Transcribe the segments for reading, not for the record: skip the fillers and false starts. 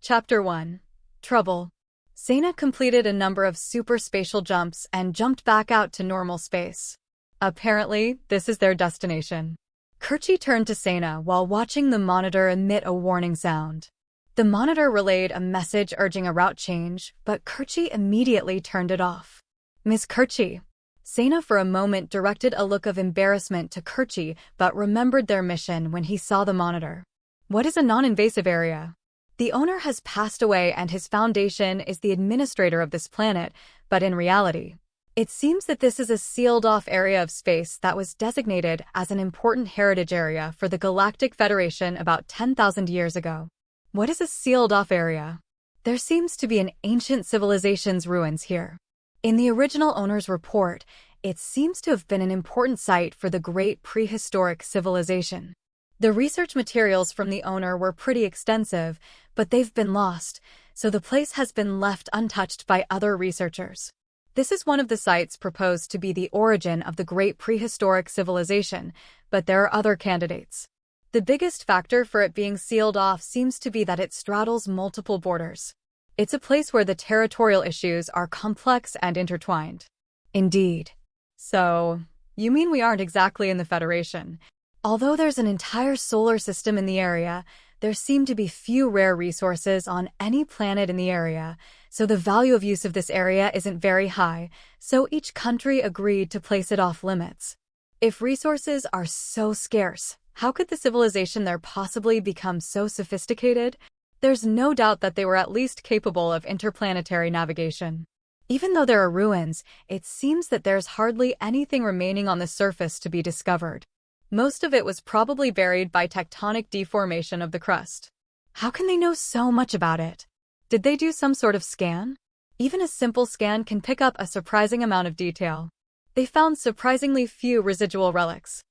Chapter 1. Trouble. Sena completed a number of superspatial jumps and jumped back out to normal space. Apparently, this is their destination. Kerchi turned to Sena while watching the monitor emit a warning sound. The monitor relayed a message urging a route change, but Kerchi immediately turned it off. Miss Kerchi. Sena for a moment directed a look of embarrassment to Kerchi but remembered their mission when he saw the monitor. What is a non-invasive area? The owner has passed away and his foundation is the administrator of this planet, but in reality, it seems that this is a sealed-off area of space that was designated as an important heritage area for the Galactic Federation about 10,000 years ago. What is a sealed-off area? There seems to be an ancient civilization's ruins here. In the original owner's report, it seems to have been an important site for the great prehistoric civilization. The research materials from the owner were pretty extensive, but they've been lost, so the place has been left untouched by other researchers. This is one of the sites proposed to be the origin of the great prehistoric civilization, but there are other candidates. The biggest factor for it being sealed off seems to be that it straddles multiple borders. It's a place where the territorial issues are complex and intertwined. Indeed. So, you mean we aren't exactly in the Federation? Although there's an entire solar system in the area, there seem to be few rare resources on any planet in the area, so the value of use of this area isn't very high, so each country agreed to place it off limits. If resources are so scarce, how could the civilization there possibly become so sophisticated? There's no doubt that they were at least capable of interplanetary navigation. Even though there are ruins, it seems that there's hardly anything remaining on the surface to be discovered. Most of it was probably buried by tectonic deformation of the crust. How can they know so much about it? Did they do some sort of scan? Even a simple scan can pick up a surprising amount of detail. They found surprisingly few residual relics.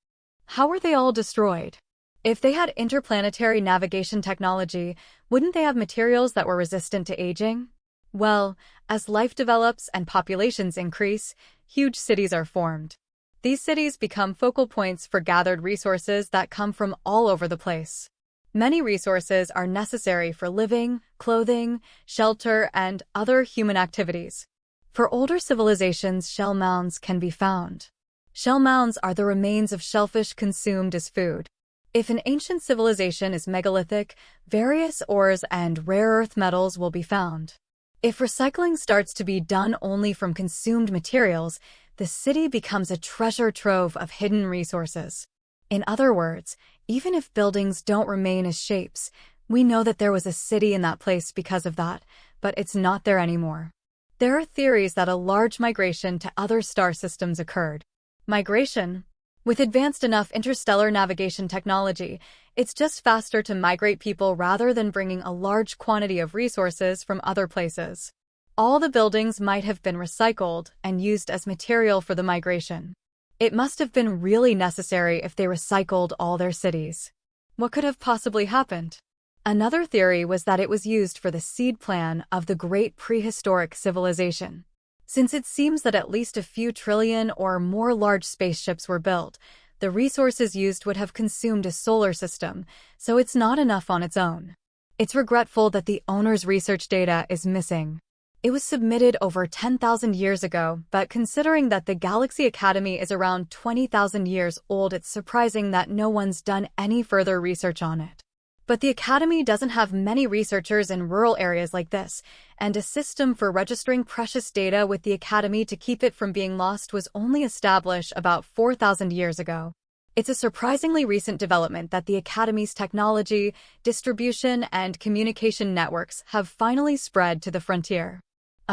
How were they all destroyed? If they had interplanetary navigation technology, wouldn't they have materials that were resistant to aging? Well, as life develops and populations increase, huge cities are formed. These cities become focal points for gathered resources that come from all over the place. Many resources are necessary for living, clothing, shelter, and other human activities. For older civilizations, shell mounds can be found. Shell mounds are the remains of shellfish consumed as food. If an ancient civilization is megalithic, various ores and rare earth metals will be found. If recycling starts to be done only from consumed materials, the city becomes a treasure trove of hidden resources. In other words, even if buildings don't remain as shapes, we know that there was a city in that place because of that, but it's not there anymore. There are theories that a large migration to other star systems occurred. Migration? With advanced enough interstellar navigation technology, it's just faster to migrate people rather than bringing a large quantity of resources from other places. All the buildings might have been recycled and used as material for the migration. It must have been really necessary if they recycled all their cities. What could have possibly happened? Another theory was that it was used for the seed plan of the great prehistoric civilization. Since it seems that at least a few trillion or more large spaceships were built, the resources used would have consumed a solar system, so it's not enough on its own. It's regretful that the owner's research data is missing. It was submitted over 10,000 years ago, but considering that the Galaxy Academy is around 20,000 years old, it's surprising that no one's done any further research on it. But the Academy doesn't have many researchers in rural areas like this, and a system for registering precious data with the Academy to keep it from being lost was only established about 4,000 years ago. It's a surprisingly recent development that the Academy's technology, distribution, and communication networks have finally spread to the frontier.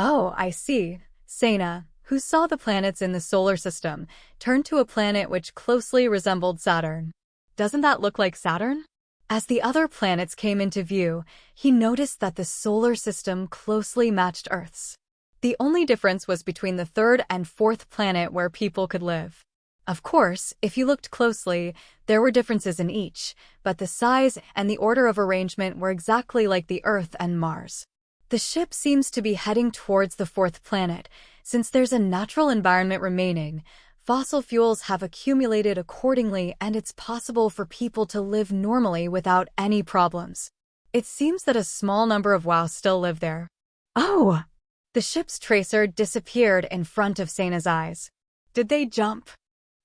Oh, I see. Sena, who saw the planets in the solar system, turned to a planet which closely resembled Saturn. Doesn't that look like Saturn? As the other planets came into view, he noticed that the solar system closely matched Earth's. The only difference was between the third and fourth planet where people could live. Of course, if you looked closely, there were differences in each, but the size and the order of arrangement were exactly like the Earth and Mars. The ship seems to be heading towards the fourth planet. Since there's a natural environment remaining, fossil fuels have accumulated accordingly and it's possible for people to live normally without any problems. It seems that a small number of WoW still live there. Oh! The ship's tracer disappeared in front of Seina's eyes. Did they jump?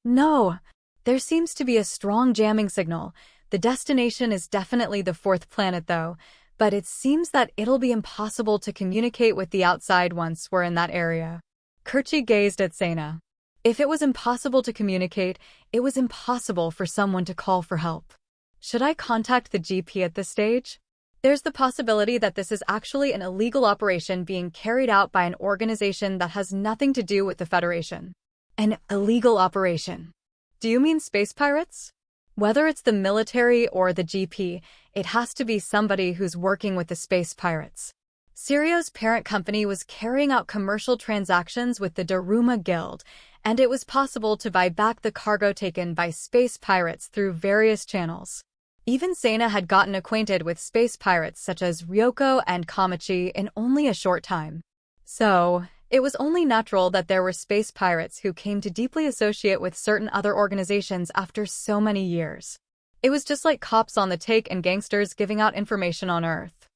No. There seems to be a strong jamming signal. The destination is definitely the 4th planet though, but it seems that it'll be impossible to communicate with the outside once we're in that area. Kerchi gazed at Seina. If it was impossible to communicate, it was impossible for someone to call for help. Should I contact the GP at this stage? There's the possibility that this is actually an illegal operation being carried out by an organization that has nothing to do with the Federation. An illegal operation. Do you mean space pirates? Whether it's the military or the GP, it has to be somebody who's working with the space pirates. Sirio's parent company was carrying out commercial transactions with the Daruma Guild, and it was possible to buy back the cargo taken by space pirates through various channels. Even Seina had gotten acquainted with space pirates such as Ryoko and Kamachi in only a short time. So, it was only natural that there were space pirates who came to deeply associate with certain other organizations after so many years. It was just like cops on the take and gangsters giving out information on Earth.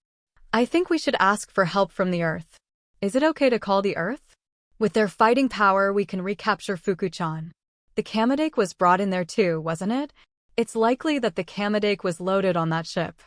I think we should ask for help from the Earth. Is it okay to call the Earth? With their fighting power, we can recapture Fukuchan. The Kamadake was brought in there too, wasn't it? It's likely that the Kamadake was loaded on that ship.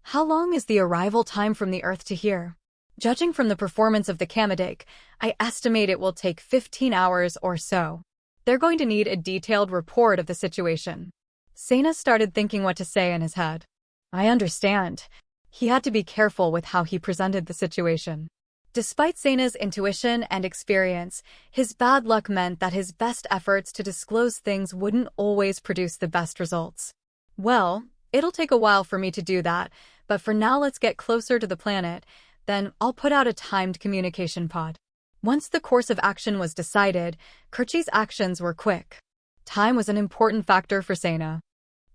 How long is the arrival time from the Earth to here? Judging from the performance of the Kamadake, I estimate it will take 15 hours or so. They're going to need a detailed report of the situation. Seina started thinking what to say in his head. I understand. He had to be careful with how he presented the situation. Despite Seina's intuition and experience, his bad luck meant that his best efforts to disclose things wouldn't always produce the best results. Well, it'll take a while for me to do that, but for now let's get closer to the planet. Then I'll put out a timed communication pod. Once the course of action was decided, Kerchi's actions were quick. Time was an important factor for Seina.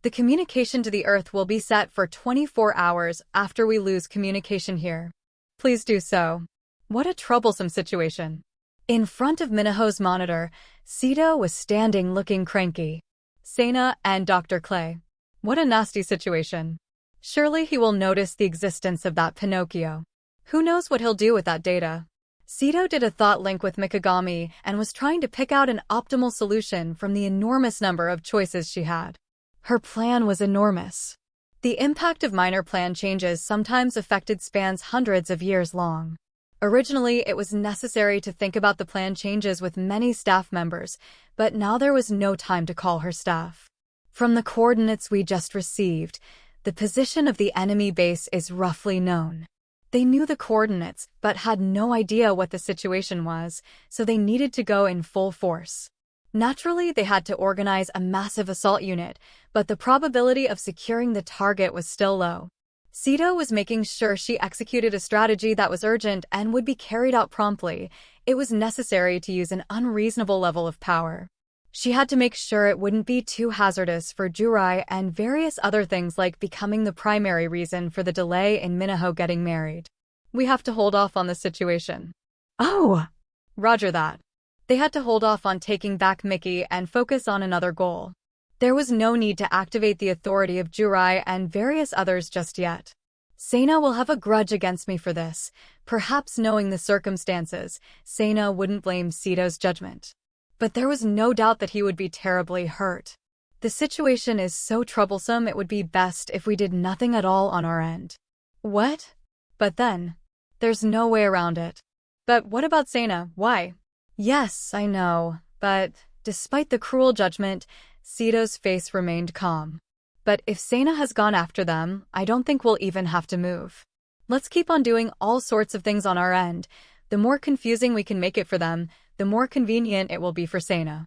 The communication to the Earth will be set for 24 hours after we lose communication here. Please do so. What a troublesome situation. In front of Minaho's monitor, Sito was standing looking cranky. Seina and Dr. Clay. What a nasty situation. Surely he will notice the existence of that Pinocchio. Who knows what he'll do with that data? Sito did a thought link with Mikagami and was trying to pick out an optimal solution from the enormous number of choices she had. Her plan was enormous. The impact of minor plan changes sometimes affected spans hundreds of years long. Originally, it was necessary to think about the plan changes with many staff members, but now there was no time to call her staff. From the coordinates we just received, the position of the enemy base is roughly known. They knew the coordinates, but had no idea what the situation was, so they needed to go in full force. Naturally, they had to organize a massive assault unit, but the probability of securing the target was still low. Sito was making sure she executed a strategy that was urgent and would be carried out promptly. It was necessary to use an unreasonable level of power. She had to make sure it wouldn't be too hazardous for Jurai and various other things like becoming the primary reason for the delay in Minaho getting married. We have to hold off on the situation. Oh! Roger that. They had to hold off on taking back Mickey and focus on another goal. There was no need to activate the authority of Jurai and various others just yet. Seina will have a grudge against me for this. Perhaps knowing the circumstances, Seina wouldn't blame Sito's judgment. But there was no doubt that he would be terribly hurt. The situation is so troublesome it would be best if we did nothing at all on our end. What? But then, there's no way around it. But what about Seina? Why? Yes, I know, but despite the cruel judgment, Sito's face remained calm. But if Seina has gone after them, I don't think we'll even have to move. Let's keep on doing all sorts of things on our end. The more confusing we can make it for them, the more convenient it will be for Seina.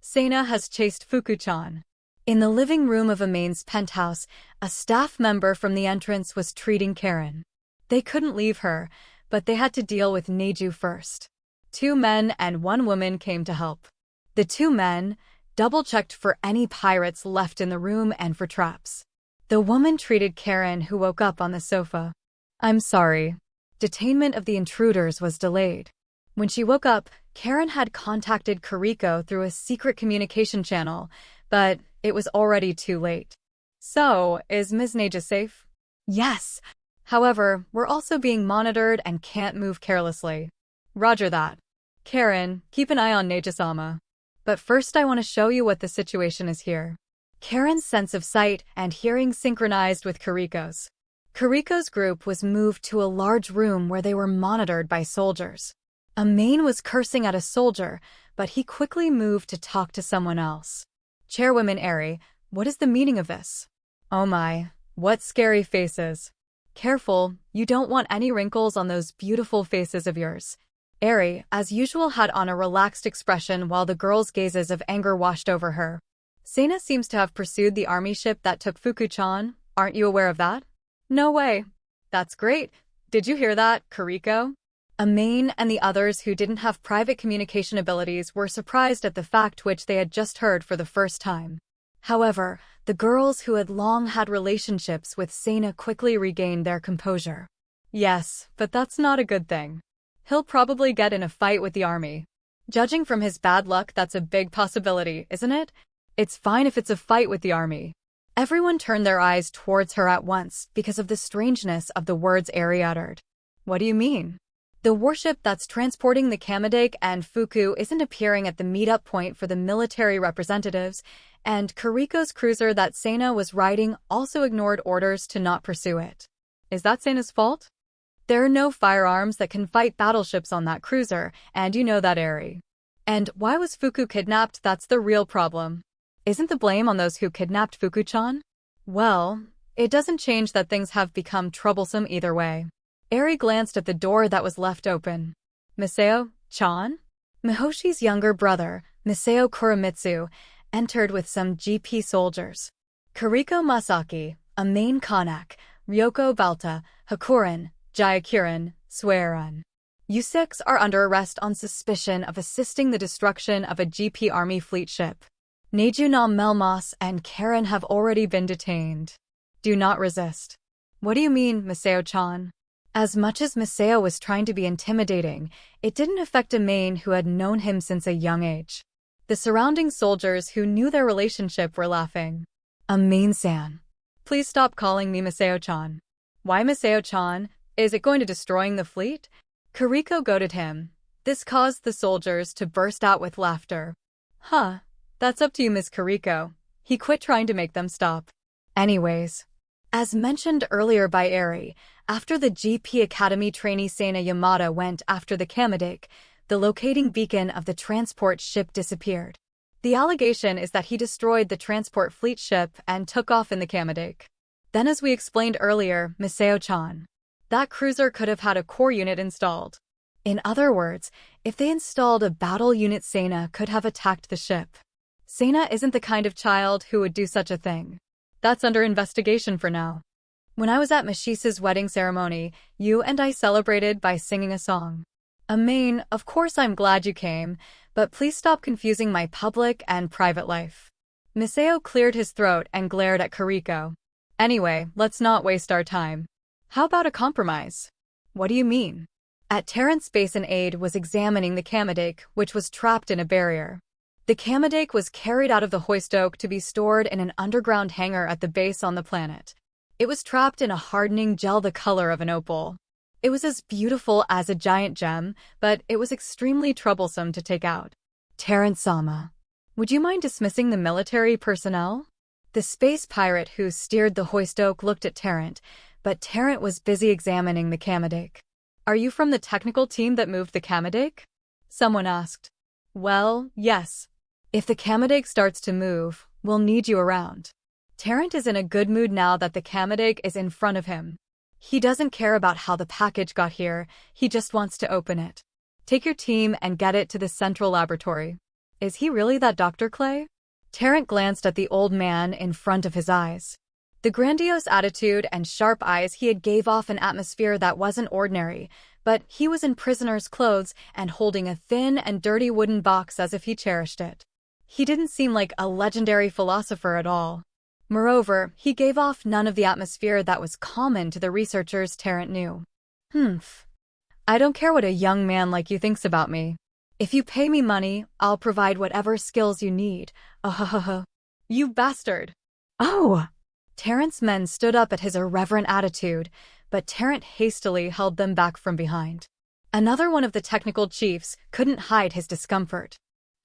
Seina has chased Fukuchan. In the living room of Amain's penthouse, a staff member from the entrance was treating Karen. They couldn't leave her, but they had to deal with Neju first. 2 men and 1 woman came to help. The 2 men double-checked for any pirates left in the room and for traps. The woman treated Karen, who woke up on the sofa. I'm sorry. Detainment of the intruders was delayed. When she woke up, Karen had contacted Kariko through a secret communication channel, but it was already too late. So, is Ms. Neja safe? Yes. However, we're also being monitored and can't move carelessly. Roger that. Karen, keep an eye on Neji-sama. But first I want to show you what the situation is here. Karen's sense of sight and hearing synchronized with Kariko's. Kariko's group was moved to a large room where they were monitored by soldiers. A main was cursing at a soldier, but he quickly moved to talk to someone else. Chairwoman Eri, what is the meaning of this? Oh my, what scary faces. Careful, you don't want any wrinkles on those beautiful faces of yours. Eri, as usual, had on a relaxed expression while the girls' gazes of anger washed over her. Sena seems to have pursued the army ship that took Fuku-chan, aren't you aware of that? No way. That's great. Did you hear that, Kariko? Amain and the others who didn't have private communication abilities were surprised at the fact which they had just heard for the first time. However, the girls who had long had relationships with Sena quickly regained their composure. Yes, but that's not a good thing. He'll probably get in a fight with the army. Judging from his bad luck, that's a big possibility, isn't it? It's fine if it's a fight with the army. Everyone turned their eyes towards her at once because of the strangeness of the words Eri uttered. What do you mean? The warship that's transporting the Kamedake and Fuku isn't appearing at the meetup point for the military representatives, and Kariko's cruiser that Sena was riding also ignored orders to not pursue it. Is that Sena's fault? There are no firearms that can fight battleships on that cruiser, and you know that, Eri. And why was Fuku kidnapped? That's the real problem. Isn't the blame on those who kidnapped Fuku-chan? Well, it doesn't change that things have become troublesome either way. Eri glanced at the door that was left open. Misao-chan? Mihoshi's younger brother, Misao Kuramitsu, entered with some GP soldiers. Kariko Masaki, a main Kanak, Ryoko Balta, Hakuren, Jayakiran, Sueran. You six are under arrest on suspicion of assisting the destruction of a GP army fleet ship. Nejuna Melmoss and Karen have already been detained. Do not resist. What do you mean, Misao-chan? As much as Misao was trying to be intimidating, it didn't affect a main who had known him since a young age. The surrounding soldiers who knew their relationship were laughing. Main-san. Please stop calling me Misao-chan. Why Misao-chan? Is it going to destroying the fleet? Kariko goaded him. This caused the soldiers to burst out with laughter. Huh. That's up to you, Miss Kariko. He quit trying to make them stop. Anyways. As mentioned earlier by Eri, after the GP Academy trainee Sena Yamada went after the Kamedake, the locating beacon of the transport ship disappeared. The allegation is that he destroyed the transport fleet ship and took off in the Kamedake. Then, as we explained earlier, Misao-chan, that cruiser could have had a core unit installed. In other words, if they installed a battle unit, Sena could have attacked the ship. Sena isn't the kind of child who would do such a thing. That's under investigation for now. When I was at Mashisa's wedding ceremony, you and I celebrated by singing a song. Amain, of course I'm glad you came, but please stop confusing my public and private life. Misao cleared his throat and glared at Kariko. Anyway, let's not waste our time. How about a compromise? What do you mean? At Terrence Basin Aid was examining the Kamedake, which was trapped in a barrier. The Kamedake was carried out of the hoistoke to be stored in an underground hangar at the base on the planet. It was trapped in a hardening gel the color of an opal. It was as beautiful as a giant gem, but it was extremely troublesome to take out. Terrence-sama, would you mind dismissing the military personnel? The space pirate who steered the hoistoke looked at Terrent, but Terrent was busy examining the Kamedake. Are you from the technical team that moved the Kamedake? Someone asked. Well, yes. If the Kamedake starts to move, we'll need you around. Terrent is in a good mood now that the Kamedake is in front of him. He doesn't care about how the package got here, he just wants to open it. Take your team and get it to the central laboratory. Is he really that Dr. Clay? Terrent glanced at the old man in front of his eyes. The grandiose attitude and sharp eyes he had gave off an atmosphere that wasn't ordinary, but he was in prisoner's clothes and holding a thin and dirty wooden box as if he cherished it. He didn't seem like a legendary philosopher at all. Moreover, he gave off none of the atmosphere that was common to the researchers Terrent knew. I don't care what a young man like you thinks about me. If you pay me money, I'll provide whatever skills you need. You bastard. Oh! Terrent's men stood up at his irreverent attitude, but Terent hastily held them back from behind. Another one of the technical chiefs couldn't hide his discomfort.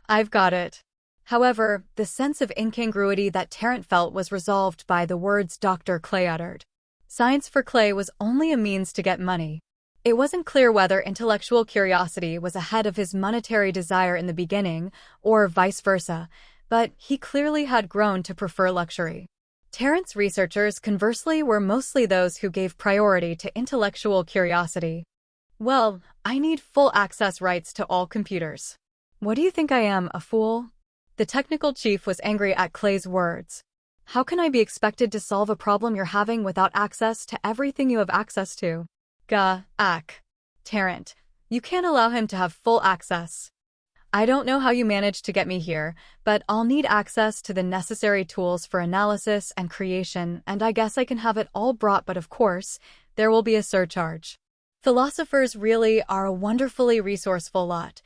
"I've got it." However, the sense of incongruity that Terent felt was resolved by the words Dr. Clay uttered. Science for Clay was only a means to get money. It wasn't clear whether intellectual curiosity was ahead of his monetary desire in the beginning, or vice versa, but he clearly had grown to prefer luxury. Terent's researchers, conversely, were mostly those who gave priority to intellectual curiosity. "Well, I need full access rights to all computers." "What do you think I am, a fool?" The technical chief was angry at Clay's words. "How can I be expected to solve a problem you're having without access to everything you have access to?" Terent, you can't allow him to have full access. "I don't know how you managed to get me here, but I'll need access to the necessary tools for analysis and creation, and I guess I can have it all brought, but of course, there will be a surcharge." Philosophers really are a wonderfully resourceful lot.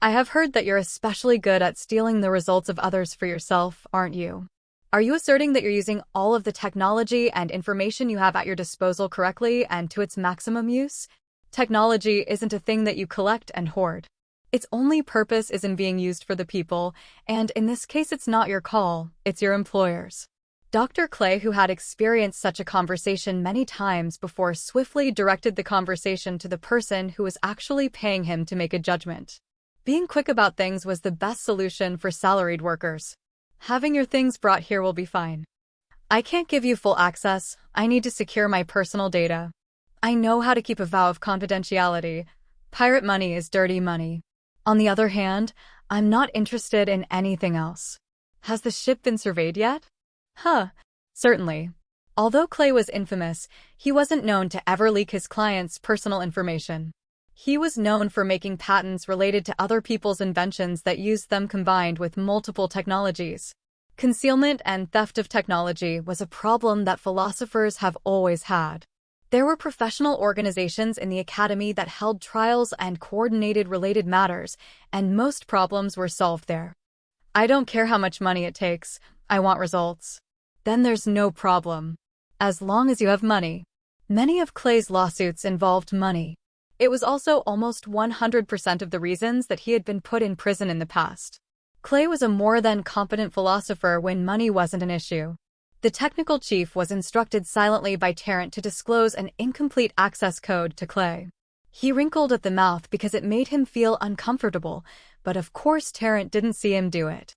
I have heard that you're especially good at stealing the results of others for yourself, aren't you? Are you asserting that you're using all of the technology and information you have at your disposal correctly and to its maximum use? Technology isn't a thing that you collect and hoard. Its only purpose is in being used for the people, and in this case it's not your call, it's your employer's. Dr. Clay, who had experienced such a conversation many times before, swiftly directed the conversation to the person who was actually paying him to make a judgment. Being quick about things was the best solution for salaried workers. "Having your things brought here will be fine. I can't give you full access. I need to secure my personal data. I know how to keep a vow of confidentiality. Pirate money is dirty money. On the other hand, I'm not interested in anything else. Has the ship been surveyed yet?" Certainly. Although Clay was infamous, he wasn't known to ever leak his clients' personal information. He was known for making patents related to other people's inventions that used them combined with multiple technologies. Concealment and theft of technology was a problem that philosophers have always had. There were professional organizations in the academy that held trials and coordinated related matters, and most problems were solved there. "I don't care how much money it takes, I want results." "Then there's no problem. As long as you have money." Many of Clay's lawsuits involved money. It was also almost 100% of the reasons that he had been put in prison in the past. Clay was a more than competent philosopher when money wasn't an issue. The technical chief was instructed silently by Terent to disclose an incomplete access code to Clay. He wrinkled at the mouth because it made him feel uncomfortable, but of course Terent didn't see him do it.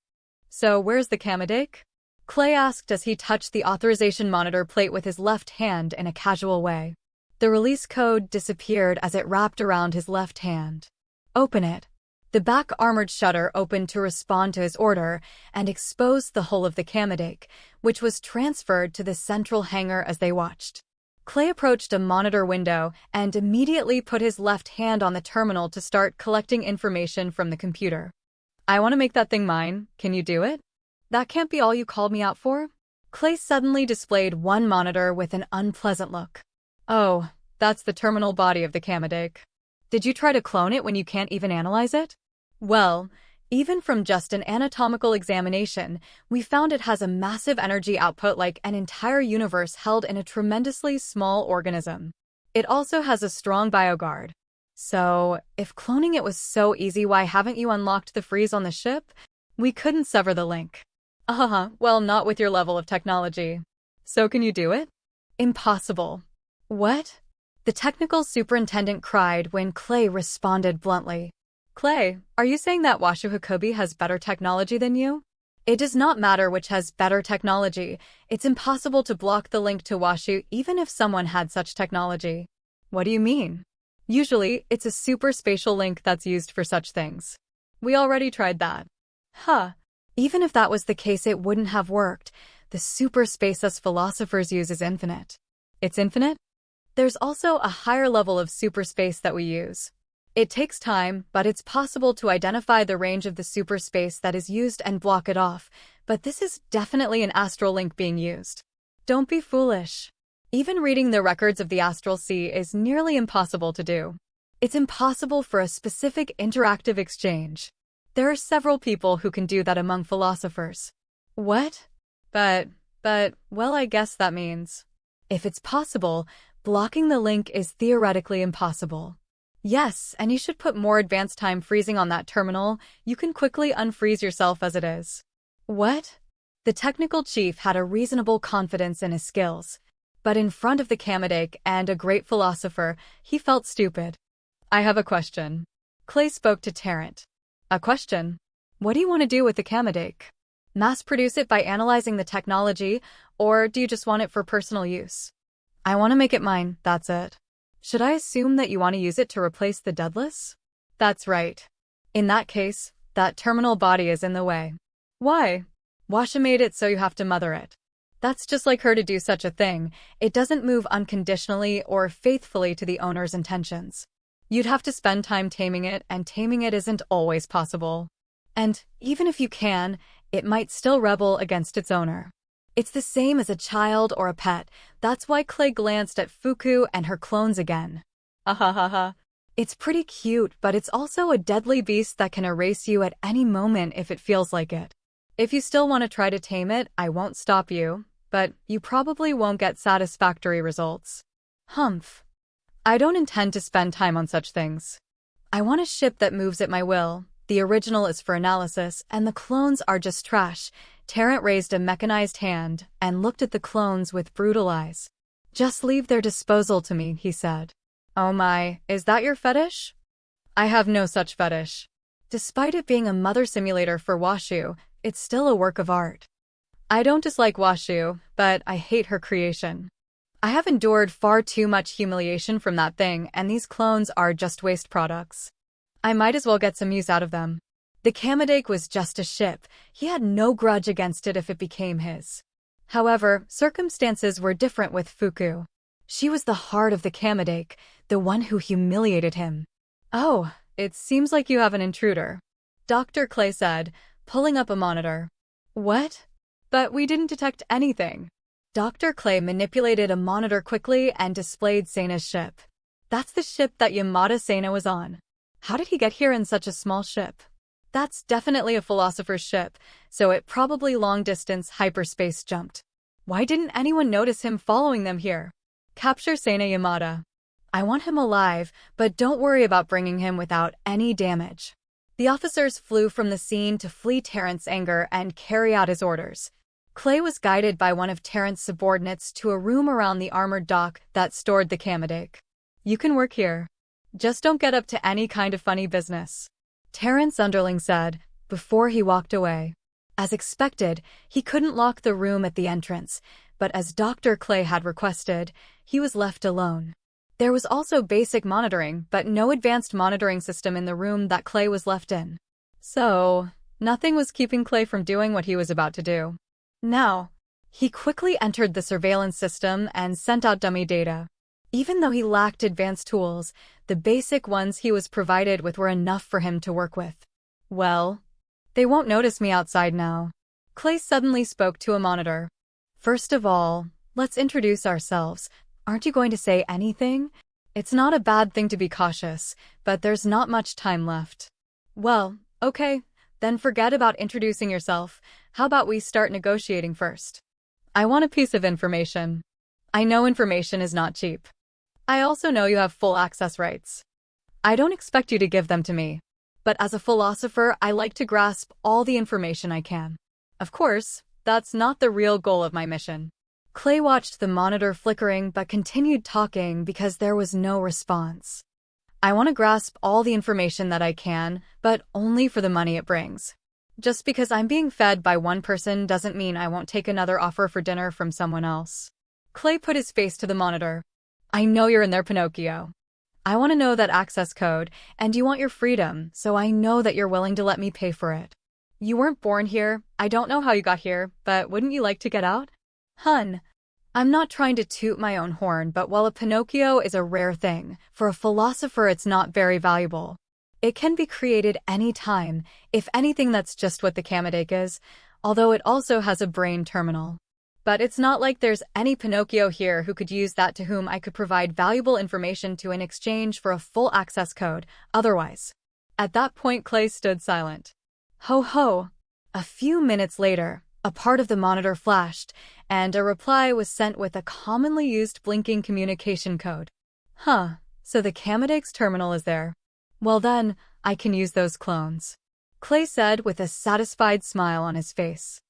"So where's the Kamadake?" Clay asked as he touched the authorization monitor plate with his left hand in a casual way. The release code disappeared as it wrapped around his left hand. "Open it." The back armored shutter opened to respond to his order and exposed the hull of the Kamadake, which was transferred to the central hangar as they watched. Clay approached a monitor window and immediately put his left hand on the terminal to start collecting information from the computer. "I want to make that thing mine. Can you do it?" "That can't be all you called me out for?" Clay suddenly displayed one monitor with an unpleasant look. "Oh, that's the terminal body of the Kamadake. Did you try to clone it when you can't even analyze it?" "Well, even from just an anatomical examination, we found it has a massive energy output like an entire universe held in a tremendously small organism. It also has a strong bioguard. So, if cloning it was so easy, why haven't you unlocked the freeze on the ship? We couldn't sever the link." Well, not with your level of technology." "So can you do it?" "Impossible." "What?" the technical superintendent cried when Clay responded bluntly. "Clay, are you saying that Washu Hakubi has better technology than you?" "It does not matter which has better technology. It's impossible to block the link to Washu even if someone had such technology." "What do you mean?" "Usually, it's a superspatial link that's used for such things. We already tried that." Even if that was the case, it wouldn't have worked. The superspace us philosophers use is infinite." "It's infinite?" "There's also a higher level of superspace that we use. It takes time, but it's possible to identify the range of the superspace that is used and block it off, but this is definitely an astral link being used." "Don't be foolish. Even reading the records of the astral sea is nearly impossible to do. It's impossible for a specific interactive exchange. There are several people who can do that among philosophers." "What?" But, well, I guess that means. If it's possible, Blocking the link is theoretically impossible. Yes, and you should put more advanced time freezing on that terminal. You can quickly unfreeze yourself as it is. What? The technical chief had a reasonable confidence in his skills, but in front of the Kamedake and a great philosopher, he felt stupid. I have a question. Clay spoke to Tarrant. A question? What do you want to do with the Kamedake? Mass produce it by analyzing the technology, or do you just want it for personal use? I want to make it mine, that's it. Should I assume that you want to use it to replace the Deadless? That's right. In that case, that terminal body is in the way. Why? Washa made it so you have to mother it. That's just like her to do such a thing. It doesn't move unconditionally or faithfully to the owner's intentions. You'd have to spend time taming it, and taming it isn't always possible. And even if you can, it might still rebel against its owner. It's the same as a child or a pet. That's why Clay glanced at Fuku and her clones again. Ahahaha. It's pretty cute, but it's also a deadly beast that can erase you at any moment if it feels like it. If you still want to try to tame it, I won't stop you, but you probably won't get satisfactory results. Humph. I don't intend to spend time on such things. I want a ship that moves at my will. The original is for analysis, and the clones are just trash. Tarrant raised a mechanized hand and looked at the clones with brutal eyes. Just leave their disposal to me, he said. Oh my, is that your fetish? I have no such fetish. Despite it being a mother simulator for Washu, it's still a work of art. I don't dislike Washu, but I hate her creation. I have endured far too much humiliation from that thing, and these clones are just waste products. I might as well get some use out of them. The Kamedake was just a ship. He had no grudge against it if it became his. However, circumstances were different with Fuku. She was the heart of the Kamedake, the one who humiliated him. Oh, it seems like you have an intruder, Dr. Clay said, pulling up a monitor. What? But we didn't detect anything. Dr. Clay manipulated a monitor quickly and displayed Seina's ship. That's the ship that Yamada Seina was on. How did he get here in such a small ship? That's definitely a philosopher's ship, so it probably long-distance hyperspace jumped. Why didn't anyone notice him following them here? Capture Seina Yamada. I want him alive, but don't worry about bringing him without any damage. The officers flew from the scene to flee Tarrant's anger and carry out his orders. Clay was guided by one of Tarrant's subordinates to a room around the armored dock that stored the Kamedake. You can work here. Just don't get up to any kind of funny business, Tarrant's underling said, before he walked away. As expected, he couldn't lock the room at the entrance, but as Dr. Clay had requested, he was left alone. There was also basic monitoring, but no advanced monitoring system in the room that Clay was left in. So, nothing was keeping Clay from doing what he was about to do. Now, he quickly entered the surveillance system and sent out dummy data. Even though he lacked advanced tools, the basic ones he was provided with were enough for him to work with. Well, they won't notice me outside now. Clay suddenly spoke to a monitor. First of all, let's introduce ourselves. Aren't you going to say anything? It's not a bad thing to be cautious, but there's not much time left. Well, okay, then forget about introducing yourself. How about we start negotiating first? I want a piece of information. I know information is not cheap. I also know you have full access rights. I don't expect you to give them to me, but as a philosopher, I like to grasp all the information I can. Of course, that's not the real goal of my mission. Clay watched the monitor flickering but continued talking because there was no response. I want to grasp all the information that I can, but only for the money it brings. Just because I'm being fed by one person doesn't mean I won't take another offer for dinner from someone else. Clay put his face to the monitor. I know you're in there, Pinocchio. I want to know that access code, and you want your freedom, so I know that you're willing to let me pay for it. You weren't born here. I don't know how you got here, but wouldn't you like to get out? Hun, I'm not trying to toot my own horn, but while a Pinocchio is a rare thing, for a philosopher it's not very valuable. It can be created any time, if anything that's just what the Kamedake is, although it also has a brain terminal. But it's not like there's any Pinocchio here who could use that to whom I could provide valuable information to in exchange for a full access code, otherwise. At that point Clay stood silent. Ho ho! A few minutes later, A part of the monitor flashed, and a reply was sent with a commonly used blinking communication code. Huh, so the Kamadake's terminal is there. Well then, I can use those clones. Clay said with a satisfied smile on his face.